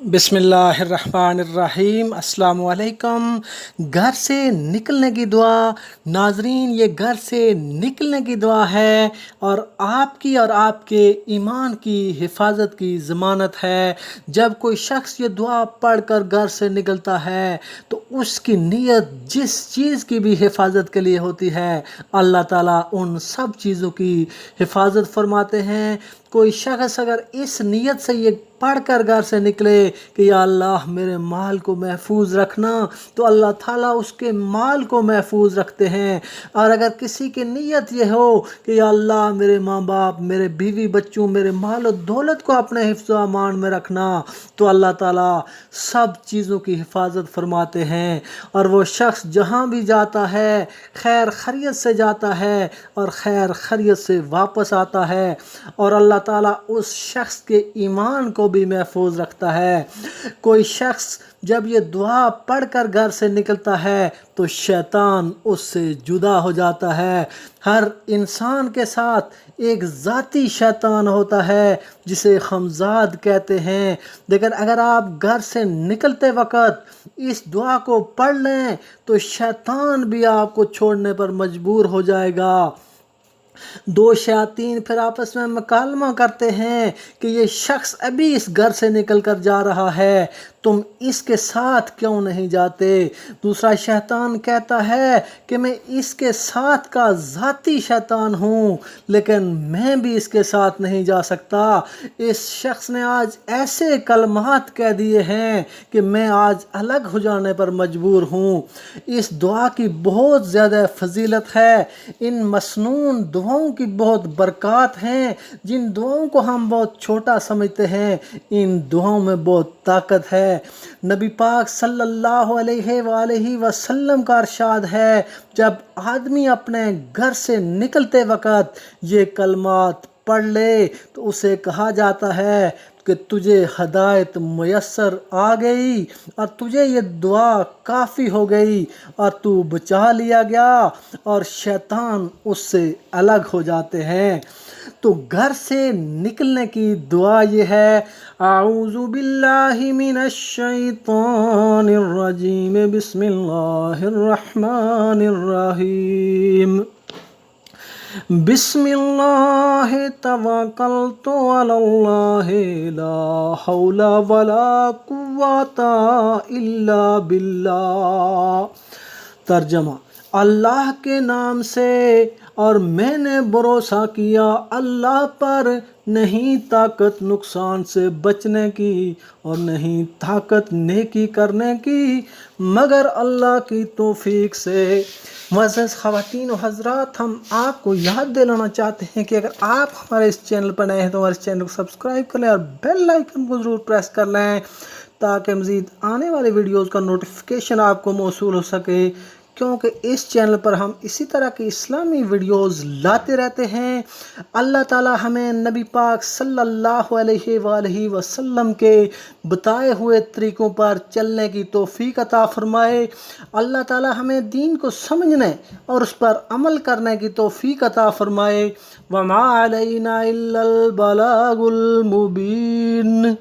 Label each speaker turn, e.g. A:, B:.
A: बिस्मिल्लाहिर्रहमानिर्रहीम। अस्सलाम वालेकुम। घर से निकलने की दुआ। नाजरीन, ये घर से निकलने की दुआ है और आपके ईमान की हिफाजत की ज़मानत है। जब कोई शख्स ये दुआ पढ़कर घर से निकलता है तो उसकी नीयत जिस चीज़ की भी हिफाजत के लिए होती है, अल्लाह ताला उन सब चीज़ों की हिफाजत फरमाते हैं। कोई शख्स अगर इस नीयत से ये पढ़ कर घर से निकले कि या अल्लाह मेरे माल को महफूज रखना, तो अल्लाह ताला उसके माल को महफूज रखते हैं। और अगर किसी की नीयत ये हो कि या अल्लाह मेरे माँ बाप, मेरे बीवी बच्चों, मेरे माल और दौलत को अपने हिफ्ज़ व अमान में रखना, तो अल्लाह ताला सब चीज़ों की हिफाजत फरमाते हैं। और वो शख्स जहाँ भी जाता है खैर खैरियत से जाता है और खैर खैरियत से वापस आता है। और अल्लाह ताला उस शख्स के ईमान को भी महफूज रखता है। कोई शख्स जब ये दुआ पढ़कर घर से निकलता है तो शैतान उससे जुदा हो जाता है। हर इंसान के साथ एक ज़ाती शैतान होता है जिसे हमज़ाद कहते हैं, लेकिन अगर आप घर से निकलते वक़्त इस दुआ को पढ़ लें तो शैतान भी आपको छोड़ने पर मजबूर हो जाएगा। दो शयातीन फिर आपस में मुकालमा करते हैं कि ये शख्स अभी इस घर से निकल कर जा रहा है, तुम इसके साथ क्यों नहीं जाते। दूसरा शैतान कहता है कि मैं इसके साथ का ज़ाती शैतान हूँ, लेकिन मैं भी इसके साथ नहीं जा सकता। इस शख्स ने आज ऐसे कलमात कह दिए हैं कि मैं आज अलग हो जाने पर मजबूर हूँ। इस दुआ की बहुत ज़्यादा फजीलत है। इन मसनून दुआओं की बहुत बरक़ात हैं। जिन दुआओं को हम बहुत छोटा समझते हैं, इन दुआओं में बहुत ताकत है। नबी पाक सल्लल्लाहु अलैहि वसल्लम का इरशाद है, जब आदमी अपने घर से निकलते वक़्त ये कलमात पढ़ ले तो उसे कहा जाता है कि तुझे हदायत मुयस्सर आ गई और तुझे ये दुआ काफ़ी हो गई और तू बचा लिया गया और शैतान उससे अलग हो जाते हैं। तो घर से निकलने की दुआ ये है, आऊज़ु बिल्लाहि मिनश शैतानिर रजीम, बिस्मिल्लाहिर रहमानिर रहीम, बिस्मिल्लाहि तवक्कलतु अलल्लाहि ला हौला वला कुव्वता इल्ला बिल्लाह। तर्जमा, अल्लाह के नाम से और मैंने भरोसा किया अल्लाह पर, नहीं ताकत नुकसान से बचने की और नहीं ताकत नेकी करने की मगर अल्लाह की तौफीक से। मुअज़्ज़ज़ ख़वातीन और हज़रात, हम आपको याद दिलाना चाहते हैं कि अगर आप हमारे इस चैनल पर नए हैं तो हमारे चैनल को सब्सक्राइब कर लें और बेल आइकन को ज़रूर प्रेस कर लें ताकि मज़ीद आने वाले वीडियोज़ का नोटिफिकेशन आपको मौसूल हो सके, क्योंकि इस चैनल पर हम इसी तरह की इस्लामी वीडियोज़ लाते रहते हैं। अल्लाह ताला हमें नबी पाक सल्लल्लाहु अलैहि वसल्लम के बताए हुए तरीक़ों पर चलने की तौफ़ीक अता फ़रमाए। अल्लाह ताला हमें दीन को समझने और उस पर अमल करने की तौफ़ीक अता फ़रमाए। वमा अलैना इल्लल बलागुल मुबीन।